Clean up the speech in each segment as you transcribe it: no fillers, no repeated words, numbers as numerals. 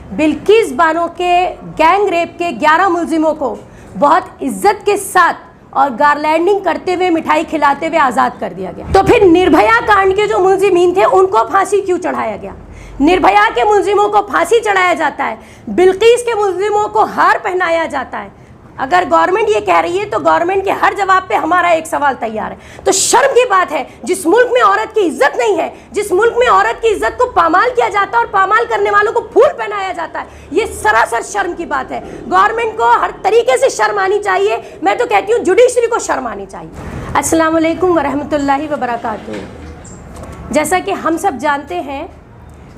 बिल्किस बानो के gang rape के 11 मुलजिमों को बहुत इज्जत के साथ और गारलैंडिंग करते हुए, मिठाई खिलाते हुए आज़ाद कर दिया गया। तो फिर निर्भया कांड के जो मुलजिमीन थे उनको फांसी क्यों चढ़ाया गया? निर्भया के मुलजिमों को फांसी चढ़ाया जाता है, बिल्किस के मुलजिमों को हार पहनाया जाता है। अगर गवर्नमेंट ये कह रही है तो गवर्नमेंट के हर जवाब पे हमारा एक सवाल तैयार है। तो शर्म की बात है, जिस मुल्क में औरत की इज्जत नहीं है, जिस मुल्क में औरत की इज्जत को पामाल किया जाता है और पामाल करने वालों को फूल पहनाया जाता है, ये सरासर शर्म की बात है। गवर्नमेंट को हर तरीके से शर्म आनी चाहिए। मैं तो कहती हूँ जुडिशरी को शर्म आनी चाहिए। अस्सलाम वालेकुम वरहमतुल्लाहि वबरकातुहू। जैसा कि हम सब जानते हैं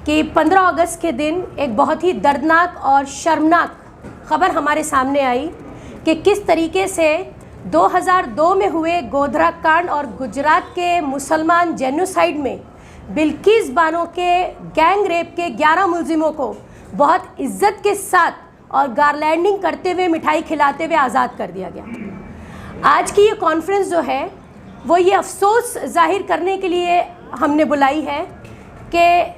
कि 15 अगस्त के दिन एक बहुत ही दर्दनाक और शर्मनाक खबर हमारे सामने आई कि किस तरीके से 2002 में हुए गोधरा कांड और गुजरात के मुसलमान जेनोसाइड में बिल्किस बानो के गैंग रेप के 11 मुलजिमों को बहुत इज्जत के साथ और गारलैंडिंग करते हुए, मिठाई खिलाते हुए आज़ाद कर दिया गया। आज की ये कॉन्फ्रेंस जो है वो ये अफसोस जाहिर करने के लिए हमने बुलाई है कि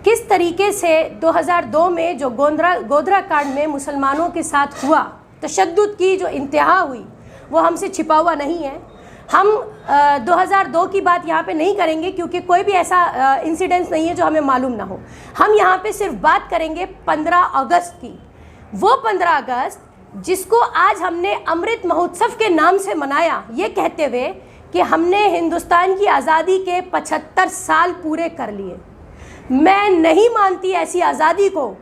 किस तरीके से 2002 में जो गोधरा कांड में मुसलमानों के साथ हुआ, तशद्दुद की जो इंतहा हुई, वो हमसे छिपा हुआ नहीं है। हम 2002 की बात यहाँ पे नहीं करेंगे क्योंकि कोई भी ऐसा इंसिडेंस नहीं है जो हमें मालूम ना हो। हम यहाँ पे सिर्फ बात करेंगे 15 अगस्त की। वो 15 अगस्त जिसको आज हमने अमृत महोत्सव के नाम से मनाया, ये कहते हुए कि हमने हिंदुस्तान की आज़ादी के 75 साल पूरे कर लिए। मैं नहीं मानती ऐसी आज़ादी को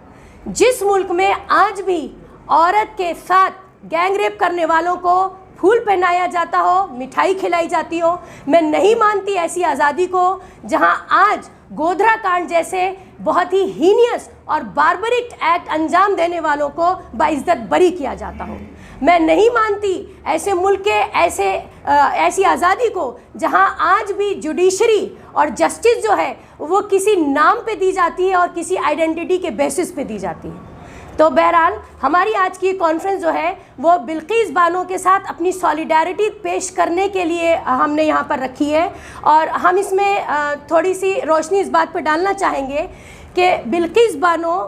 जिस मुल्क में आज भी औरत के साथ गैंग रेप करने वालों को फूल पहनाया जाता हो, मिठाई खिलाई जाती हो। मैं नहीं मानती ऐसी आज़ादी को जहां आज गोधरा कांड जैसे बहुत ही हीनियस और बारबरिक एक्ट अंजाम देने वालों को बाइज्जत बरी किया जाता हो। मैं नहीं मानती ऐसे मुल्क के ऐसी आज़ादी को जहां आज भी जुडिशरी और जस्टिस जो है वो किसी नाम पे दी जाती है और किसी आइडेंटिटी के बेसिस पे दी जाती है। तो बहरहाल हमारी आज की कॉन्फ्रेंस जो है वो बिल्किस बानो के साथ अपनी सॉलिडारिटी पेश करने के लिए हमने यहाँ पर रखी है। और हम इसमें थोड़ी सी रोशनी इस बात पर डालना चाहेंगे कि बिल्किस बानो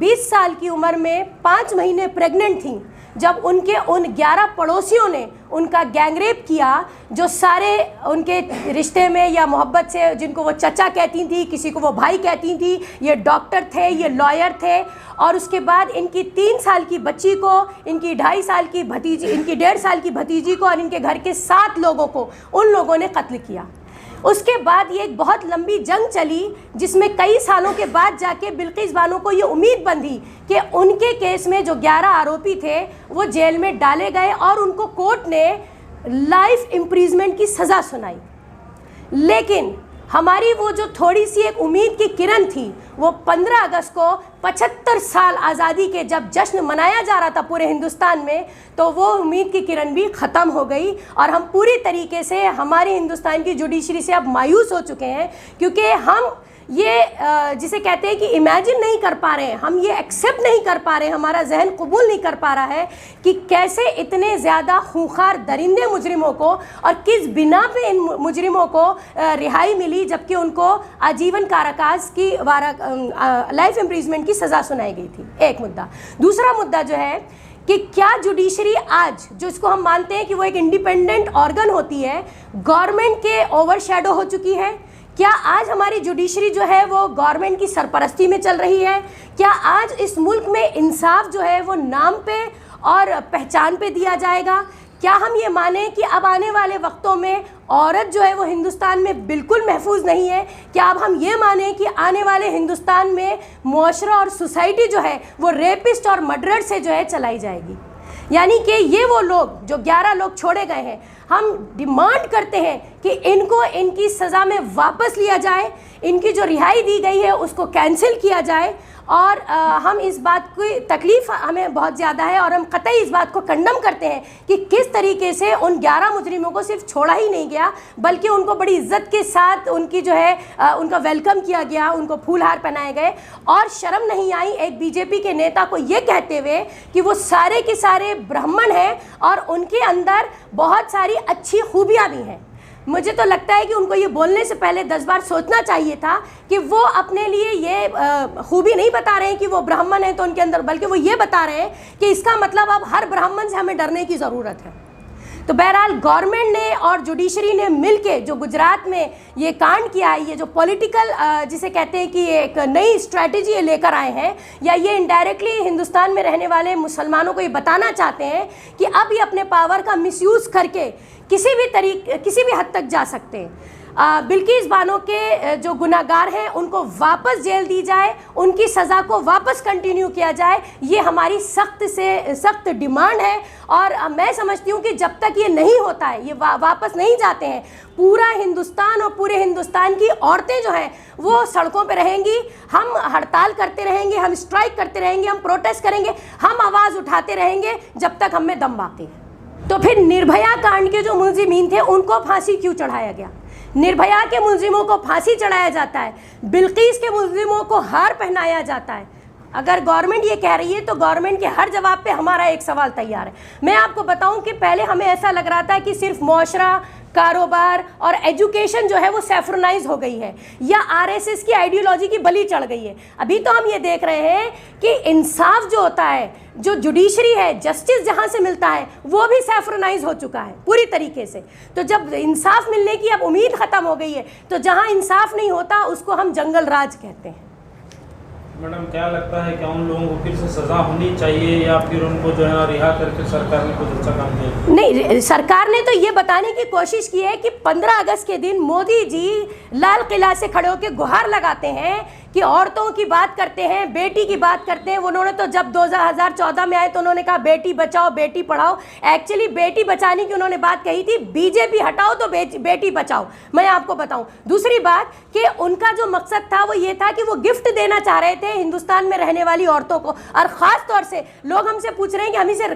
20 साल की उम्र में 5 महीने प्रेग्नेंट थी जब उनके उन 11 पड़ोसियों ने उनका गैंगरेप किया, जो सारे उनके रिश्ते में या मोहब्बत से, जिनको वो चचा कहती थी, किसी को वो भाई कहती थी, ये डॉक्टर थे, ये लॉयर थे। और उसके बाद इनकी 3 साल की बच्ची को, इनकी 2.5 साल की भतीजी, इनकी 1.5 साल की भतीजी को और इनके घर के 7 लोगों को उन लोगों ने कत्ल किया। उसके बाद ये एक बहुत लंबी जंग चली जिसमें कई सालों के बाद जाके बिल्किस बानो को ये उम्मीद बंधी कि उनके केस में जो 11 आरोपी थे वो जेल में डाले गए और उनको कोर्ट ने लाइफ इम्प्रिजमेंट की सज़ा सुनाई। लेकिन हमारी वो जो थोड़ी सी एक उम्मीद की किरण थी, वो 15 अगस्त को 75 साल आज़ादी के जब जश्न मनाया जा रहा था पूरे हिंदुस्तान में, तो वो उम्मीद की किरण भी ख़त्म हो गई। और हम पूरी तरीके से हमारे हिंदुस्तान की जुडिशरी से अब मायूस हो चुके हैं क्योंकि हम ये जिसे कहते हैं कि इमेजिन नहीं कर पा रहे हैं, हम ये एक्सेप्ट नहीं कर पा रहे हैं, हमारा जहन कबूल नहीं कर पा रहा है कि कैसे इतने ज़्यादा खूंखार दरिंदे मुजरिमों को और किस बिना पे इन मुजरिमों को रिहाई मिली जबकि उनको आजीवन काराकास की लाइफ इम्प्रिजमेंट की सज़ा सुनाई गई थी। एक मुद्दा। दूसरा मुद्दा जो है कि क्या जुडिशरी आज, जो इसको हम मानते हैं कि वो एक इंडिपेंडेंट ऑर्गन होती है, गवर्नमेंट के ओवरशैडो हो चुकी है? क्या आज हमारी जुडिशरी जो है वो गवर्नमेंट की सरपरस्ती में चल रही है? क्या आज इस मुल्क में इंसाफ जो है वो नाम पे और पहचान पे दिया जाएगा? क्या हम ये माने कि अब आने वाले वक्तों में औरत जो है वो हिंदुस्तान में बिल्कुल महफूज नहीं है? क्या अब हम ये माने कि आने वाले हिंदुस्तान में मुआशरा और सोसाइटी जो है वो रेपिस्ट और मर्डरर से जो है चलाई जाएगी? यानी कि ये वो लोग जो 11 लोग छोड़े गए हैं, हम डिमांड करते हैं कि इनको इनकी सज़ा में वापस लिया जाए, इनकी जो रिहाई दी गई है उसको कैंसिल किया जाए। और हम इस बात की तकलीफ़ हमें बहुत ज़्यादा है और हम कतई इस बात को कंडम करते हैं कि किस तरीके से उन 11 मुजरिमों को सिर्फ छोड़ा ही नहीं गया बल्कि उनको बड़ी इज्जत के साथ उनकी जो है उनका वेलकम किया गया, उनको फूल हार पहनाए गए। और शर्म नहीं आई एक बीजेपी के नेता को ये कहते हुए कि वो सारे के सारे ब्राह्मण हैं और उनके अंदर बहुत सारी अच्छी खूबियाँ भी हैं। मुझे तो लगता है कि उनको ये बोलने से पहले 10 बार सोचना चाहिए था कि वो अपने लिए ये खूबी नहीं बता रहे हैं कि वो ब्राह्मण हैं तो उनके अंदर, बल्कि वो ये बता रहे हैं कि इसका मतलब अब हर ब्राह्मण से हमें डरने की ज़रूरत है। तो बहरहाल गवर्नमेंट ने और जुडिशरी ने मिलके जो गुजरात में ये कांड किया है, ये जो पॉलिटिकल जिसे कहते हैं कि एक नई स्ट्रैटेजी लेकर आए हैं, या ये इनडायरेक्टली हिंदुस्तान में रहने वाले मुसलमानों को ये बताना चाहते हैं कि अब ये अपने पावर का मिसयूज़ करके किसी भी हद तक जा सकते हैं। बिल्किस बानो के जो गुनाहगार हैं उनको वापस जेल दी जाए, उनकी सज़ा को वापस कंटिन्यू किया जाए, ये हमारी सख्त से सख्त डिमांड है। और मैं समझती हूँ कि जब तक ये नहीं होता है, ये वापस नहीं जाते हैं, पूरा हिंदुस्तान और पूरे हिंदुस्तान की औरतें जो हैं वो सड़कों पे रहेंगी, हम हड़ताल करते रहेंगे, हम स्ट्राइक करते रहेंगे, हम प्रोटेस्ट करेंगे, हम आवाज़ उठाते रहेंगे जब तक हम में दम बाकी है। तो फिर निर्भया कांड के जो मुलजिमीन थे उनको फांसी क्यों चढ़ाया गया? निर्भया के मुलजिमों को फांसी चढ़ाया जाता है, बिल्किस के मुलजिमों को हार पहनाया जाता है। अगर गवर्नमेंट ये कह रही है तो गवर्नमेंट के हर जवाब पे हमारा एक सवाल तैयार है। मैं आपको बताऊं कि पहले हमें ऐसा लग रहा था कि सिर्फ मुआशरा, कारोबार और एजुकेशन जो है वो सैफ्रोनाइज हो गई है या आरएसएस की आइडियोलॉजी की बलि चढ़ गई है। अभी तो हम ये देख रहे हैं कि इंसाफ जो होता है, जो जुडिशरी है, जस्टिस जहाँ से मिलता है, वो भी सैफ्रोनाइज हो चुका है पूरी तरीके से। तो जब इंसाफ मिलने की अब उम्मीद ख़त्म हो गई है, तो जहाँ इंसाफ नहीं होता उसको हम जंगल राज कहते हैं। मैडम, क्या लगता है कि उन लोगों को फिर से सज़ा होनी चाहिए या फिर उनको जो है रिहा करके सरकार ने कुछ अच्छा काम किया? नहीं, सरकार ने तो ये बताने की कोशिश की है कि 15 अगस्त के दिन मोदी जी लाल किला से खड़े होकर गुहार लगाते हैं कि औरतों की बात करते हैं, बेटी की बात करते हैं। उन्होंने तो जब 2014 में आए तो उन्होंने कहा बेटी बचाओ बेटी पढ़ाओ। एक्चुअली बेटी बचाने की उन्होंने बात कही थी, बीजेपी हटाओ तो बेटी बचाओ। मैं आपको बताऊं दूसरी बात कि उनका जो मकसद था वो ये था कि वो गिफ्ट देना चाह रहे थे हिंदुस्तान में रहने वाली औरतों को। और ख़ास तौर से लोग हमसे पूछ रहे हैं कि हम इसे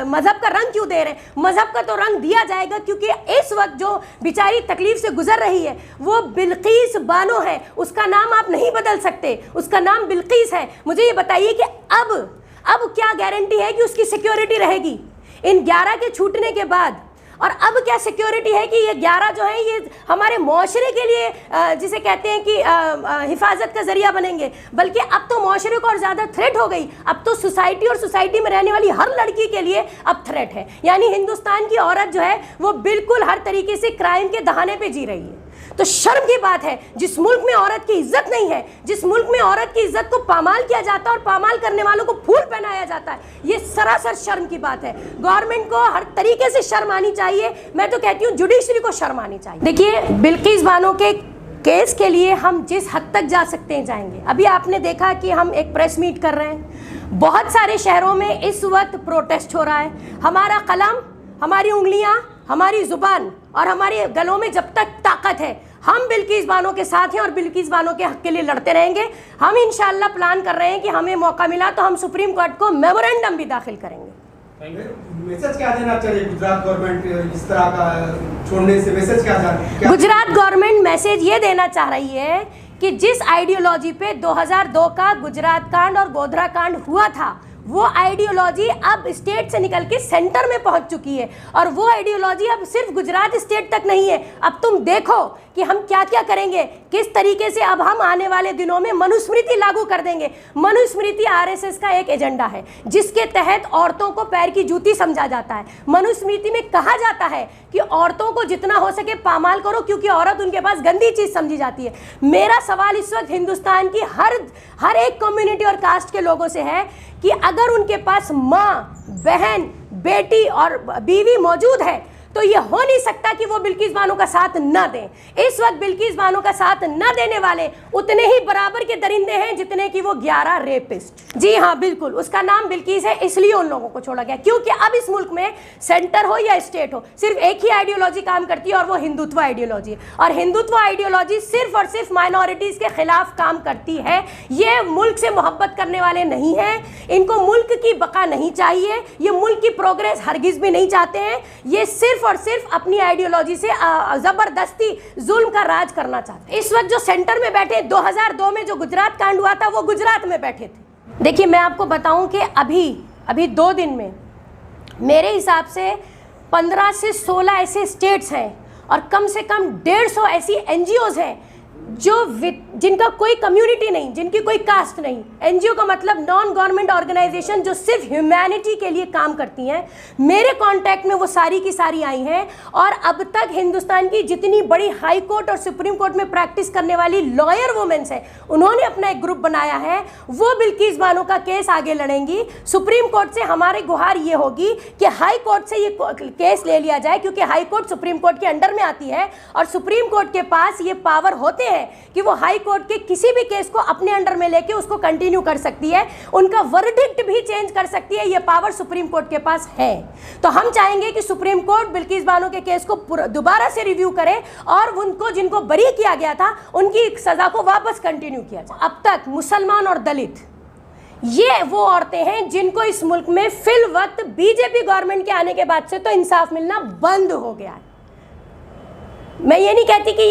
मज़हब का रंग क्यों दे रहे हैं। मज़हब का तो रंग दिया जाएगा क्योंकि इस वक्त जो बेचारी तकलीफ से गुजर रही है वो बिल्किस बानो है। उसका नाम आप नहीं बदल सकते, उसका नाम बिल्किस है। मुझे ये बताइए कि अब क्या गारंटी है कि उसकी सिक्योरिटी रहेगी इन 11 के छूटने के बाद? और अब क्या सिक्योरिटी है कि ये 11 जो है ये हमारे मुआशरे के लिए जिसे कहते हैं कि हिफाजत का जरिया बनेंगे? बल्कि अब तो मुआशरे को और ज़्यादा थ्रेट हो गई। अब तो सोसाइटी और सोसाइटी में रहने वाली हर लड़की के लिए अब थ्रेट है। यानी हिंदुस्तान की औरत जो है वो बिल्कुल हर तरीके से क्राइम के दहाने पे जी रही है। तो शर्म की बात है, जिस मुल्क में औरत की इज्जत नहीं है, जिस मुल्क में औरत की इज्जत को पामाल किया जाता है और पामाल करने वालों को फूल पहनाया जाता है, ये सरासर शर्म की बात है। गवर्नमेंट को हर तरीके से शर्म आनी चाहिए। मैं तो कहती हूँ जुडिशरी को शर्म आनी चाहिए। देखिए, बिल्किस बानो के केस के लिए हम जिस हद तक जा सकते हैं जाएंगे। अभी आपने देखा कि हम एक प्रेस मीट कर रहे हैं, बहुत सारे शहरों में इस वक्त प्रोटेस्ट हो रहा है। हमारा कलम, हमारी उंगलियां, हमारी जुबान और हमारे गलों में जब तक ताकत है, हम बिल्किस बानो के साथ हैं और बिल्किस बानो के हक के लिए लड़ते रहेंगे। हम इंशाल्लाह प्लान कर रहे हैं कि हमें मौका मिला तो हम सुप्रीम कोर्ट को मेमोरेंडम भी दाखिल करेंगे। मैसेज क्या देना चाहिए गुजरात गवर्नमेंट इस तरह का छोड़ने से? मैसेज क्या गुजरात गवर्नमेंट मैसेज ये देना चाह रही है कि जिस आइडियोलॉजी पे 2002 का गुजरात कांड और गोधरा कांड हुआ था, वो आइडियोलॉजी अब स्टेट से निकल के सेंटर में पहुंच चुकी है। और वो आइडियोलॉजी अब सिर्फ गुजरात स्टेट तक नहीं है। अब तुम देखो कि हम क्या क्या करेंगे, किस तरीके से अब हम आने वाले दिनों में मनुस्मृति लागू कर देंगे। मनुस्मृति आरएसएस का एक एजेंडा है जिसके तहत औरतों को पैर की जूती समझा जाता है। मनुस्मृति में कहा जाता है कि औरतों को जितना हो सके पामाल करो क्योंकि औरत उनके पास गंदी चीज़ समझी जाती है। मेरा सवाल इस वक्त हिंदुस्तान की हर एक कम्युनिटी और कास्ट के लोगों से है कि अगर उनके पास माँ, बहन, बेटी और बीवी मौजूद है तो ये हो नहीं सकता कि वो बिल्किस बानो का साथ न दें। इस वक्त बिल्किस बानो का साथ न देने वाले उतने ही बराबर के दरिंदे हैं जितने कि वो 11 रेपिस्ट। जी हाँ, बिल्कुल, उसका नाम बिल्किस है, इसलिए उन लोगों को छोड़ा गया। क्योंकि अब इस मुल्क में सेंटर हो या स्टेट हो, सिर्फ एक ही आइडियोलॉजी काम करती है और वो हिंदुत्व आइडियोलॉजी है। और हिंदुत्व आइडियोलॉजी सिर्फ और सिर्फ माइनॉरिटीज़ के खिलाफ काम करती है। ये मुल्क से मोहब्बत करने वाले नहीं हैं, इनको मुल्क की बका नहीं चाहिए, ये मुल्क की प्रोग्रेस हरगिज़ भी नहीं चाहते हैं। ये सिर्फ और सिर्फ अपनी आइडियोलॉजी से जबरदस्ती जुल्म का राज करना चाहते हैं। इस वक्त जो सेंटर में बैठे, 2002 में जो गुजरात कांड हुआ था वो गुजरात में बैठे थे। देखिए, मैं आपको बताऊं कि अभी 2 दिन में मेरे हिसाब से 15 से 16 ऐसे स्टेट्स हैं और कम से कम 150 ऐसी एनजीओज हैं जिनका कोई कम्युनिटी नहीं, जिनकी कोई कास्ट नहीं। एनजीओ का मतलब नॉन गवर्नमेंट ऑर्गेनाइजेशन, जो सिर्फ ह्यूमैनिटी के लिए काम करती हैं। मेरे कांटेक्ट में वो सारी की सारी आई हैं और अब तक हिंदुस्तान की जितनी बड़ी हाई कोर्ट और सुप्रीम कोर्ट में प्रैक्टिस करने वाली लॉयर वुमेन्स हैं, उन्होंने अपना एक ग्रुप बनाया है। वो बिल्किस बानो का केस आगे लड़ेंगी। सुप्रीम कोर्ट से हमारी गुहार ये होगी कि हाई कोर्ट से ये केस ले लिया जाए, क्योंकि हाई कोर्ट सुप्रीम कोर्ट के अंडर में आती है और सुप्रीम कोर्ट के पास ये पावर होते हैं कि वो हाई कोर्ट के किसी भी केस को अपने अंडर में लेके उसको कंटिन्यू कर सकती है, उनका वर्डिक्ट भी चेंज कर सकती है। ये पावर सुप्रीम कोर्ट के पास है। तो हम चाहेंगे कि सुप्रीम कोर्ट बिल्किस बानो के केस को दोबारा से रिव्यू करे और उनको, जिनको बरी किया गया था, उनकी सजा को वापस कंटिन्यू किया जाए। अब तक मुसलमान और दलित ये वो औरतें हैं जिनको इस मुल्क में फिल वक्त बीजेपी गवर्नमेंट के आने के बाद से तो इंसाफ मिलना बंद हो गया है। मैं ये नहीं कहती कि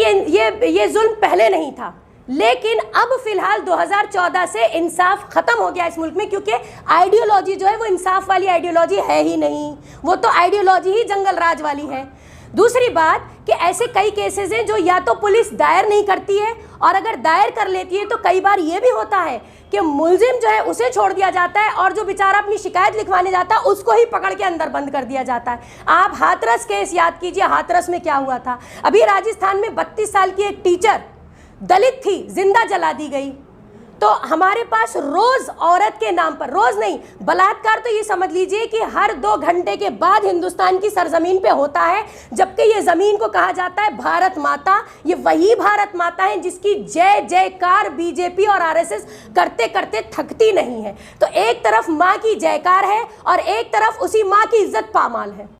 ये जुल्म पहले नहीं था, लेकिन अब फिलहाल 2014 से इंसाफ खत्म हो गया इस मुल्क में, क्योंकि आइडियोलॉजी जो है वो इंसाफ वाली आइडियोलॉजी है ही नहीं, वो तो आइडियोलॉजी ही जंगल राज वाली है। दूसरी बात कि ऐसे कई केसेस हैं जो या तो पुलिस दायर नहीं करती है, और अगर दायर कर लेती है तो कई बार ये भी होता है कि मुलजिम जो है उसे छोड़ दिया जाता है और जो बेचारा अपनी शिकायत लिखवाने जाता है उसको ही पकड़ के अंदर बंद कर दिया जाता है। आप हाथरस केस याद कीजिए, हाथरस में क्या हुआ था। अभी राजस्थान में 32 साल की एक टीचर दलित थी, जिंदा जला दी गई। तो हमारे पास रोज औरत के नाम पर, रोज नहीं, बलात्कार तो ये समझ लीजिए कि हर 2 घंटे के बाद हिंदुस्तान की सरजमीन पे होता है, जबकि ये जमीन को कहा जाता है भारत माता। ये वही भारत माता है जिसकी जय जयकार बीजेपी और आरएसएस करते करते थकती नहीं है। तो एक तरफ माँ की जयकार है और एक तरफ उसी माँ की इज्जत पामाल है।